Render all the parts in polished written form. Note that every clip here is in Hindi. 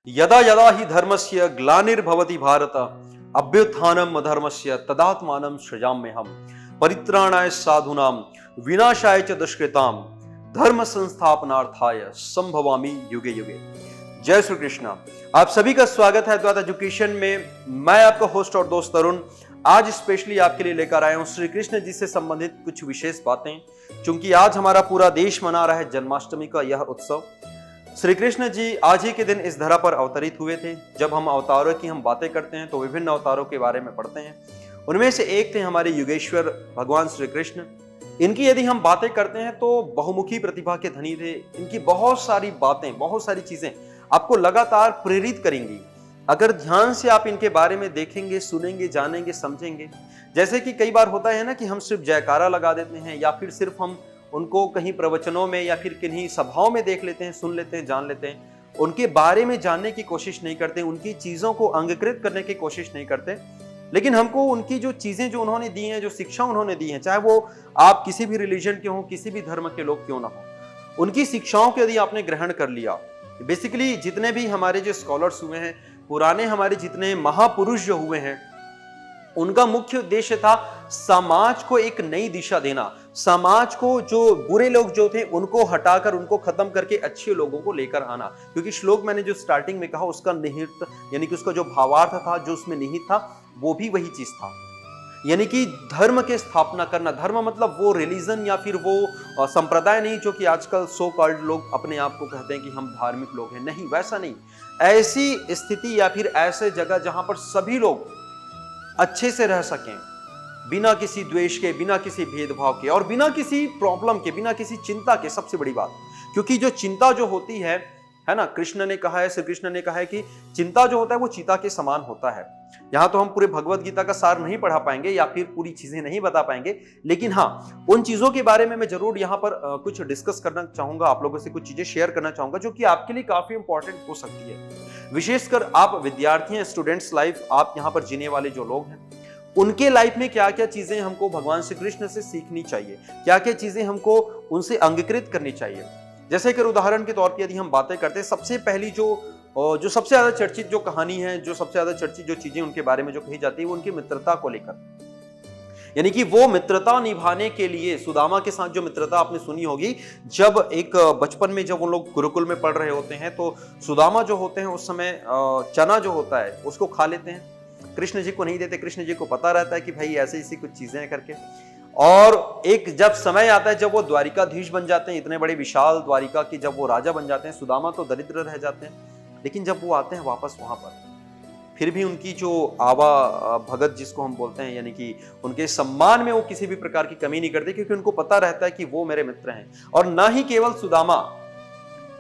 यदा यदा हि धर्मस्य ग्लानिर्भवति भारत अभ्युत्थानम् अधर्मस्य तदात्मानं सृजाम्यहम् परित्राणाय साधूनां विनाशाय च दुष्कृतां धर्म संस्थापनार्थाय संभवामि युगे युगे। जय श्री कृष्णा। आप सभी का स्वागत है अद्वैत एजुकेशन में। मैं आपका होस्ट और दोस्त तरुण आज स्पेशली आपके लिए लेकर आया हूं श्री कृष्ण जी से संबंधित कुछ विशेष बातें, क्योंकि आज हमारा पूरा देश मना रहा है जन्माष्टमी का यह उत्सव। श्री कृष्ण जी आज ही के दिन इस धरा पर अवतरित हुए थे। जब हम अवतारों की हम बातें करते हैं तो विभिन्न अवतारों के बारे में पढ़ते हैं। उनमें से एक थे हमारे युगेश्वर भगवान श्री कृष्ण। इनकी यदि हम बातें करते हैं तो बहुमुखी प्रतिभा के धनी थे। इनकी बहुत सारी बातें, बहुत सारी चीजें आपको लगातार प्रेरित करेंगी अगर ध्यान से आप इनके बारे में देखेंगे, सुनेंगे, जानेंगे, समझेंगे। जैसे कि कई बार होता है ना कि हम सिर्फ जयकारा लगा देते हैं या फिर सिर्फ हम उनको कहीं प्रवचनों में या फिर किन्हीं सभाओं में देख लेते हैं, सुन लेते हैं, जान लेते हैं, उनके बारे में जानने की कोशिश नहीं करते, उनकी चीजों को अंगीकृत करने की कोशिश नहीं करते। लेकिन हमको उनकी जो चीजें जो उन्होंने दी हैं, जो शिक्षा उन्होंने दी हैं, चाहे वो आप किसी भी रिलीजन के हो, किसी भी धर्म के लोग क्यों ना हो, उनकी शिक्षाओं को यदि आपने ग्रहण कर लिया, बेसिकली जितने भी हमारे जो स्कॉलर्स हुए हैं, पुराने हमारे जितने महापुरुष जो हुए हैं, उनका मुख्य उद्देश्य था समाज को एक नई दिशा देना। समाज को जो बुरे लोग जो थे उनको हटाकर, उनको खत्म करके अच्छे लोगों को लेकर आना। क्योंकि श्लोक मैंने जो स्टार्टिंग में कहा उसका निहित यानी कि उसका जो भावार्थ था, जो उसमें निहित था, वो भी वही चीज था, यानी कि धर्म के स्थापना करना। धर्म मतलब वो रिलीजन या फिर वो संप्रदाय नहीं जो कि आजकल सो कॉल्ड लोग अपने आप को कहते हैं कि हम धार्मिक लोग हैं। नहीं, वैसा नहीं। ऐसी स्थिति या फिर ऐसे जगह जहां पर सभी लोग अच्छे से रह सकें, बिना किसी द्वेष के, बिना किसी भेदभाव के और बिना किसी प्रॉब्लम के, बिना किसी चिंता के। सबसे बड़ी बात, क्योंकि जो चिंता जो होती है ना, कृष्ण ने कहा है, श्री कृष्ण ने कहा है कि चिंता जो होता है वो चीता के समान होता है। यहां तो हम पूरे भगवत गीता का सार नहीं पढ़ा पाएंगे या फिर पूरी चीजें नहीं बता पाएंगे, लेकिन हाँ, उन चीजों के बारे में मैं जरूर यहां पर कुछ डिस्कस करना चाहूंगा, आप लोगों से कुछ चीजें शेयर करना चाहूंगा जो कि आपके लिए काफी इंपॉर्टेंट हो सकती है। विशेषकर आप विद्यार्थी हैं, स्टूडेंट्स लाइफ, आप यहां पर जीने वाले जो लोग हैं, उनके लाइफ में क्या क्या चीजें हमको भगवान श्री कृष्ण से सीखनी चाहिए, क्या क्या चीजें हमको उनसे अंगीकृत करनी चाहिए। जैसे कि उदाहरण के तौर पर यदि हम बातें करते हैं, सबसे पहली जो सबसे ज्यादा चर्चित जो कहानी है, जो सबसे ज्यादा चर्चित जो चीजें उनके बारे में जो कही जाती है, वो उनकी मित्रता को लेकर, यानी कि वो मित्रता निभाने के लिए सुदामा के साथ जो मित्रता आपने सुनी होगी, जब एक बचपन में जब उन लोग गुरुकुल में पढ़ रहे होते हैं तो सुदामा जो होते हैं उस समय चना जो होता है उसको खा लेते हैं, कृष्ण जी को नहीं देते। कृष्ण जी को पता रहता है कि भाई ऐसे ऐसी कुछ चीजें हैं करके। और एक जब समय आता है जब वो द्वारिकाधीश बन जाते हैं, इतने बड़े विशाल द्वारिका की जब वो राजा बन जाते हैं, सुदामा तो दरिद्र रह जाते हैं। लेकिन जब वो आते हैं वापस वहां पर, फिर भी उनकी जो आवा भगत जिसको हम बोलते हैं, यानी कि उनके सम्मान में वो किसी भी प्रकार की कमी नहीं करते, क्योंकि उनको पता रहता है कि वो मेरे मित्र हैं। और ना ही केवल सुदामा,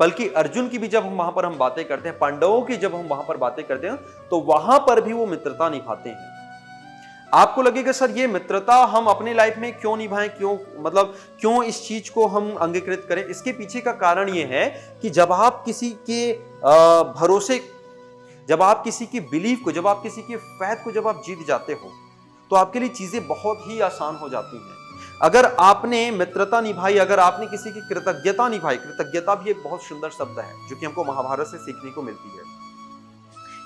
बल्कि अर्जुन की भी जब हम वहां पर हम बातें करते हैं, पांडवों की जब हम वहां पर बातें करते हैं, तो वहां पर भी वो मित्रता निभाते हैं। आपको लगेगा सर ये मित्रता हम अपने लाइफ में क्यों निभाएं, क्यों इस चीज को हम अंगीकृत करें। इसके पीछे का कारण ये है कि जब आप किसी के भरोसे, जब आप किसी की बिलीफ को, जब आप किसी के फैथ को जब आप जीत जाते हो, तो आपके लिए चीजें बहुत ही आसान हो जाती हैं। अगर आपने मित्रता निभाई, अगर आपने किसी की कृतज्ञता निभाई, कृतज्ञता भी एक बहुत सुंदर शब्द है जो कि हमको महाभारत से सीखने को मिलती है।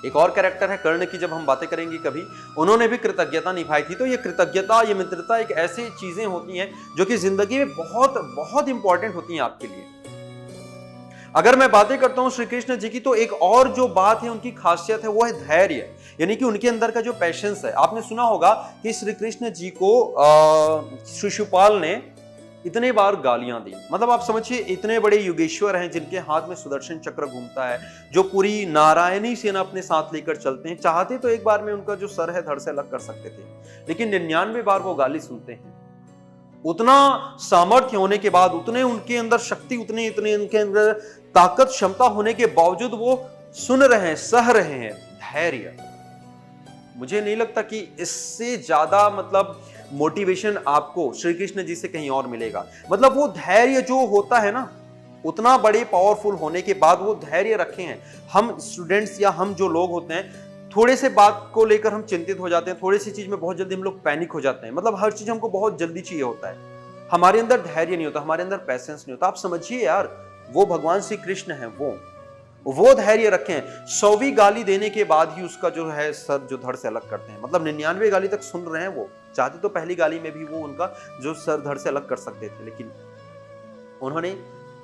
एक और कैरेक्टर है कर्ण की, जब हम बातें करेंगे कभी, उन्होंने भी कृतज्ञता निभाई थी। तो ये कृतज्ञता, ये मित्रता एक ऐसी चीजें होती हैं जो कि जिंदगी में बहुत बहुत इंपॉर्टेंट होती हैं आपके लिए। अगर मैं बातें करता हूं श्री कृष्ण जी की, तो एक और जो बात है, उनकी खासियत है, वो है धैर्य, यानी कि उनके अंदर का जो पैशंस है। आपने सुना होगा कि श्री कृष्ण जी को शिशुपाल ने इतने बार गालियां दी। मतलब आप समझिए, इतने बड़े युगेश्वर हैं जिनके हाथ में सुदर्शन चक्र घूमता है, जो पूरी नारायणी सेना अपने साथ लेकर चलते हैं। चाहते तो एक बार में उनका जो सर है धड़ से अलग कर सकते थे, लेकिन 99 बार वो गाली सुनते हैं। उतना सामर्थ्य होने के बाद, उतने उनके अंदर शक्ति, उतने उनके अंदर ताकत, क्षमता होने के बावजूद वो सुन रहे हैं, सह रहे हैं। धैर्य, मुझे नहीं लगता कि इससे ज्यादा मोटिवेशन आपको श्री कृष्ण जी से कहीं और मिलेगा। वो धैर्य जो होता है ना, उतना बड़े पावरफुल होने के बाद वो धैर्य रखे हैं। हम स्टूडेंट्स या हम जो लोग होते हैं, थोड़े से बात को लेकर हम चिंतित हो जाते हैं, थोड़ी सी चीज में बहुत जल्दी हम लोग पैनिक हो जाते हैं। हर चीज हमको बहुत जल्दी चाहिए होता है, हमारे अंदर धैर्य नहीं होता, हमारे अंदर पैसेंस नहीं होता। आप समझिए यार, वो भगवान श्री कृष्ण है, वो धैर्य रखें। 100वीं गाली देने के बाद ही उसका जो है सर जो धड़ से अलग करते हैं, मतलब 99 गाली तक सुन रहे हैं, वो चाहते तो पहली गाली में भी वो उनका जो सर धड़ से अलग कर सकते थे, लेकिन उन्होंने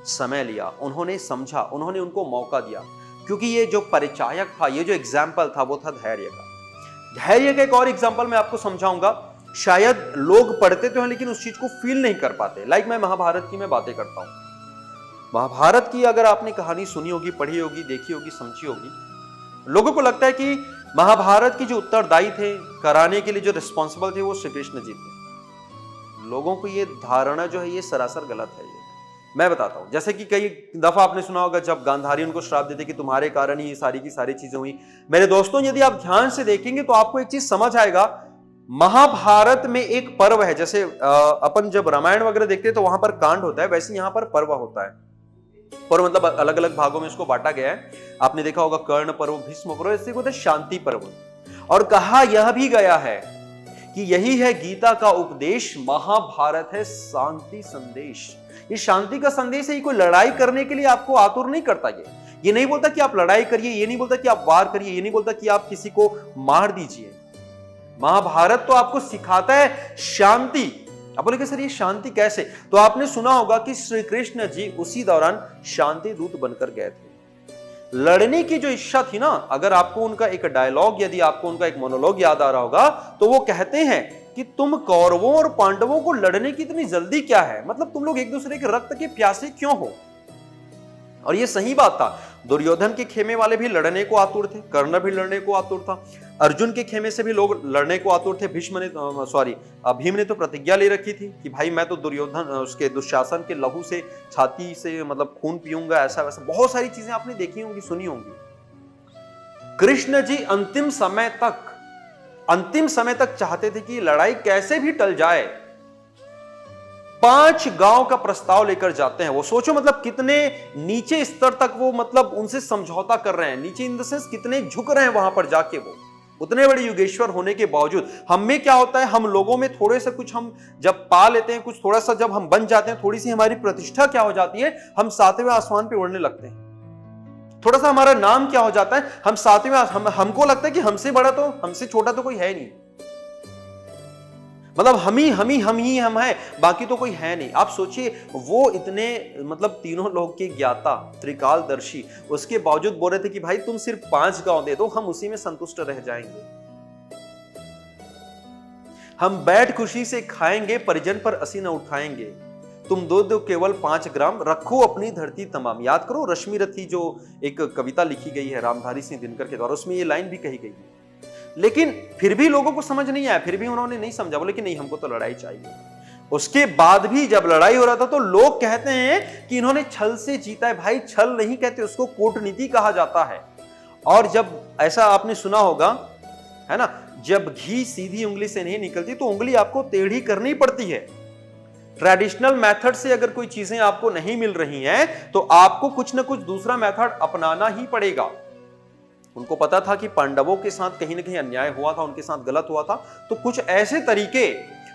समय लिया, उन्होंने समझा, उन्होंने उनको मौका दिया, क्योंकि ये जो परिचायक था, ये जो एग्जाम्पल था, वो था धैर्य का। धैर्य का एक और एग्जाम्पल मैं आपको समझाऊंगा। शायद लोग पढ़ते तो हैं लेकिन उस चीज को फील नहीं कर पाते। लाइक मैं महाभारत की मैं बातें करता हूं। महाभारत की अगर आपने कहानी सुनी होगी, पढ़ी होगी, देखी होगी, समझी होगी, लोगों को लगता है कि महाभारत के जो उत्तरदायी थे, कराने के लिए जो रिस्पॉन्सिबल थे, वो श्री कृष्ण जी थे। लोगों को ये धारणा जो है ये सरासर गलत है। ये मैं बताता हूं, जैसे कि कई दफा आपने सुना होगा जब गांधारी उनको श्राप देते कि तुम्हारे कारण ही सारी की सारी चीजें हुई। मेरे दोस्तों, यदि आप ध्यान से देखेंगे तो आपको एक चीज समझ आएगा। महाभारत में एक पर्व है, जैसे अपन जब रामायण वगैरह देखते हैं तो वहां पर कांड होता है, वैसे यहां पर पर्व होता है। पर्व मतलब अलग अलग भागों में इसको बांटा गया है। आपने देखा होगा कर्ण पर्व, भीष्म पर्व, ऐसे होता है शांति पर्व। और कहा यह भी गया है कि यही है गीता का उपदेश, महाभारत है शांति संदेश। ये शांति का संदेश है। ये कोई लड़ाई करने के लिए आपको आतुर नहीं करता। ये नहीं बोलता कि आप लड़ाई करिए, ये नहीं बोलता कि आप वार करिए, ये नहीं बोलता कि आप किसी को मार दीजिए। महाभारत तो आपको सिखाता है शांति। आप बोलेंगे सर ये शांति कैसे? तो आपने सुना होगा कि श्री कृष्ण जी उसी दौरान शांति दूत बनकर गए थे। लड़ने की जो इच्छा थी ना, अगर आपको उनका एक डायलॉग, यदि आपको उनका एक मोनोलॉग याद आ रहा होगा, तो वो कहते हैं कि तुम कौरवों और पांडवों को लड़ने की इतनी जल्दी क्या है? मतलब तुम लोग एक दूसरे के रक्त के प्यासे क्यों हो? और ये सही बात था। दुर्योधन के खेमे वाले भी लड़ने को आतुर थे, कर्ण भी लड़ने को आतुर था, अर्जुन के खेमे से भी लोग लड़ने को आतुर थे। भीम ने तो प्रतिज्ञा ले रखी थी कि भाई मैं तो दुर्योधन उसके दुशासन के लहू से, छाती से मतलब खून पीऊंगा, ऐसा वैसा बहुत सारी चीजें आपने देखी होंगी, सुनी होंगी। कृष्ण जी अंतिम समय तक चाहते थे कि लड़ाई कैसे भी टल जाए। 5 गांव का प्रस्ताव लेकर जाते हैं। वो सोचो मतलब कितने नीचे स्तर तक वो मतलब उनसे समझौता कर रहे हैं। नीचे इन द सेंस कितने झुक रहे हैं वहां पर जाके। वो उतने बड़े युगेश्वर होने के बावजूद हम में क्या होता है, हम लोगों में थोड़े से कुछ हम जब पा लेते हैं, कुछ थोड़ा सा जब हम बन जाते हैं, थोड़ी सी हमारी प्रतिष्ठा क्या हो जाती है, हम 7वें आसमान पे उड़ने लगते हैं। थोड़ा सा हमारा नाम क्या हो जाता है, हम 7वें हमको लगता है कि हमसे बड़ा तो, हमसे छोटा तो कोई है नहीं, मतलब हम है, बाकी तो कोई है नहीं। आप सोचिए वो इतने मतलब तीनों लोग के ज्ञाता, त्रिकालदर्शी, उसके बावजूद बोल रहे थे कि भाई तुम सिर्फ 5 गांव दे दो, हम उसी में संतुष्ट रह जाएंगे, हम बैठ खुशी से खाएंगे, परिजन पर असी न उठाएंगे, तुम दो केवल 5 ग्राम, रखो अपनी धरती तमाम। याद करो रश्मि रथी जो एक कविता लिखी गई है रामधारी सिंह दिनकर के द्वारा, उसमें ये लाइन भी कही गई है। लेकिन फिर भी लोगों को समझ नहीं आया, फिर भी उन्होंने नहीं समझा, बोले कि नहीं हमको तो लड़ाई चाहिए। उसके बाद भी जब लड़ाई हो रहा था तो लोग कहते हैं कि इन्होंने छल से जीता है। भाई छल नहीं कहते, उसको कूटनीति कहा जाता है। और जब ऐसा आपने सुना होगा है ना, जब घी सीधी उंगली से नहीं निकलती तो उंगली आपको टेढ़ी करनी पड़ती है। ट्रेडिशनल मेथड से अगर कोई चीजें आपको नहीं मिल रही हैं तो आपको कुछ ना कुछ दूसरा मेथड अपनाना ही पड़ेगा। उनको पता था कि पांडवों के साथ कहीं ना कहीं अन्याय हुआ था, उनके साथ गलत हुआ था, तो कुछ ऐसे तरीके,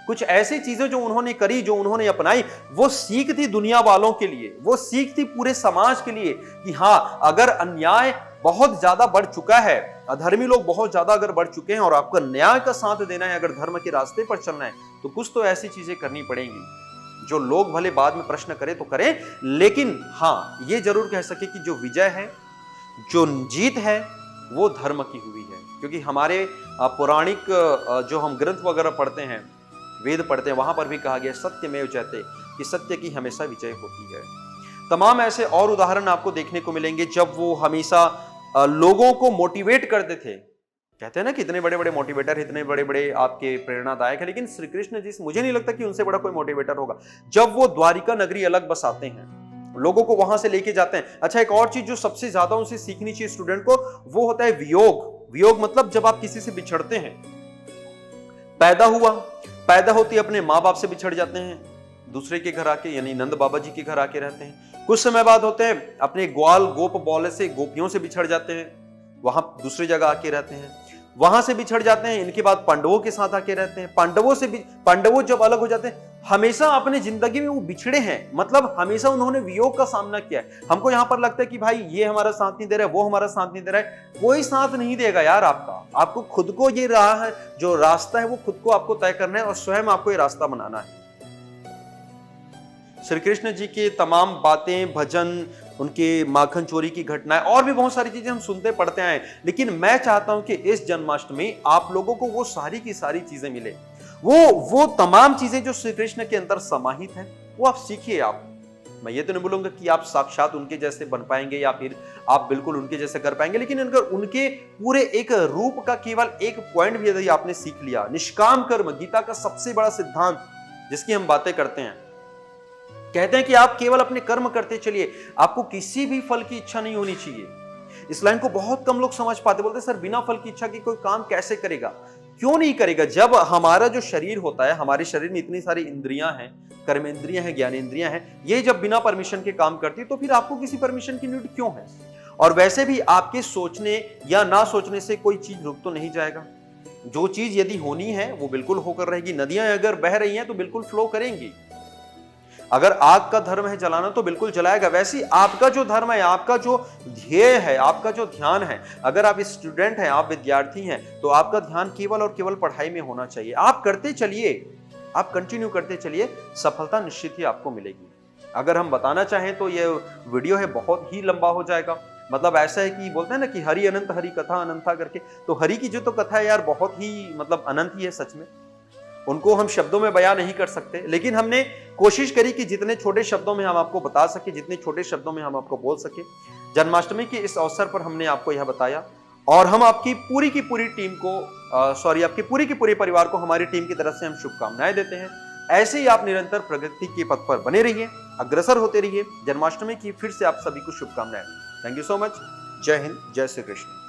कुछ ऐसी चीजें जो उन्होंने करी, जो उन्होंने अपनाई, वो सीख थी दुनिया वालों के लिए, वो सीख थी पूरे समाज के लिए कि हाँ, अगर अन्याय बहुत ज्यादा बढ़ चुका है, अधर्मी लोग बहुत ज्यादा अगर बढ़ चुके हैं और आपको न्याय का साथ देना है, अगर धर्म के रास्ते पर चलना है, तो कुछ तो ऐसी चीजें करनी पड़ेंगी जो लोग भले बाद में प्रश्न करें तो करें, लेकिन हाँ ये जरूर कह सके कि जो विजय है, जो जीत है, वो धर्म की हुई है। क्योंकि हमारे पौराणिक जो हम ग्रंथ वगैरह पढ़ते हैं, वेद पढ़ते हैं, वहां पर भी कहा गया सत्यमेव जयते, कि सत्य की हमेशा विजय होती है। तमाम ऐसे और उदाहरण आपको देखने को मिलेंगे जब वो हमेशा लोगों को मोटिवेट करते थे। कहते हैं ना कि इतने बड़े बड़े मोटिवेटर, इतने बड़े बड़े आपके प्रेरणादायक है, लेकिन श्री कृष्ण जी मुझे नहीं लगता कि उनसे बड़ा कोई मोटिवेटर होगा। जब वो द्वारिका नगरी अलग बसाते हैं, लोगों को वहां से लेके जाते हैं। अच्छा, एक और चीज जो सबसे ज्यादा उनसे सीखनी चाहिए स्टूडेंट को, वो होता है वियोग। वियोग मतलब जब आप किसी से बिछड़ते हैं, पैदा होती अपने माँ बाप से बिछड़ जाते हैं, दूसरे के घर आके, यानी नंद बाबा जी के घर आके रहते हैं। कुछ समय बाद होते हैं अपने ग्वाल गोप बौले से, गोपियों से बिछड़ जाते हैं, वहां दूसरी जगह आके रहते हैं, वहां से बिछड़ जाते हैं। इनके बाद पांडवों के साथ आके रहते हैं, पांडवों जब अलग हो जाते हैं हमेशा अपने जिंदगी में वो बिछड़े हैं, मतलब हमेशा उन्होंने वियोग का सामना किया है। हमको यहां पर लगता है कि भाई ये हमारा साथ नहीं दे रहा है, वो हमारा साथ नहीं दे रहा है। कोई साथ नहीं देगा यार आपका। आपको खुद को ये राह है, जो रास्ता है वो खुद को आपको तय करना है और स्वयं आपको ये रास्ता बनाना है। श्री कृष्ण जी के तमाम बातें, भजन, उनके माखन चोरी की घटनाएं और भी बहुत सारी चीजें हम सुनते पढ़ते आए, लेकिन मैं चाहता हूं कि इस जन्माष्टमी आप लोगों को वो सारी की सारी चीजें मिले। वो तमाम चीजें जो श्री कृष्ण के अंदर समाहित हैं, वो आप सीखिए। आप, मैं ये तो नहीं बोलूंगा कि आप साक्षात उनके जैसे बन पाएंगे या फिर आप बिल्कुल उनके जैसे कर पाएंगे, लेकिन अगर उनके पूरे एक रूप का केवल एक पॉइंट भी यदि आपने सीख लिया, निष्काम कर्म गीता का सबसे बड़ा सिद्धांत जिसकी हम बातें करते हैं, कहते हैं कि आप केवल अपने कर्म करते चलिए, आपको किसी भी फल की इच्छा नहीं होनी चाहिए। इस लाइन को बहुत कम लोग समझ पाते, बोलते सर बिना फल की इच्छा के कोई काम कैसे करेगा? क्यों नहीं करेगा? जब हमारा जो शरीर होता है, हमारे शरीर में इतनी सारी इंद्रियां हैं, कर्मेंद्रियां हैं, ज्ञानेंद्रियां हैं, ये जब बिना परमिशन के काम करती है तो फिर आपको किसी परमिशन की नीड क्यों है? और वैसे भी आपके सोचने या ना सोचने से कोई चीज रुक तो नहीं जाएगा। जो चीज यदि होनी है वो बिल्कुल होकर रहेगी। नदियां अगर बह रही हैं तो बिल्कुल फ्लो करेंगी। अगर आग का धर्म है जलाना तो बिल्कुल जलाएगा। वैसे आपका जो धर्म है, आपका जो ध्येय है, आपका जो ध्यान है, अगर आप स्टूडेंट हैं, आप विद्यार्थी हैं, तो आपका ध्यान केवल और केवल पढ़ाई में होना चाहिए। आप करते चलिए, आप कंटिन्यू करते चलिए, सफलता निश्चित ही आपको मिलेगी। अगर हम बताना चाहें तो ये वीडियो है बहुत ही लंबा हो जाएगा। मतलब ऐसा है कि बोलते हैं ना कि हरि अनंत हरि कथा अनंता करके, तो हरि की जो तो कथा है यार बहुत ही मतलब अनंत ही है सच में। उनको हम शब्दों में बयां नहीं कर सकते, लेकिन हमने कोशिश करी कि जितने छोटे शब्दों में हम आपको बता सके, जितने छोटे शब्दों में हम आपको बोल सके। जन्माष्टमी के इस अवसर पर हमने आपको यह बताया और हम आपकी पूरी की पूरी टीम को आपके पूरी की पूरे परिवार को हमारी टीम की तरफ से हम शुभकामनाएं देते हैं। ऐसे ही आप निरंतर प्रगति के पथ पर बने रहिए, अग्रसर होते रहिए। जन्माष्टमी की फिर से आप सभी को शुभकामनाएं। Thank you so much. जय हिंद, जय श्री कृष्ण।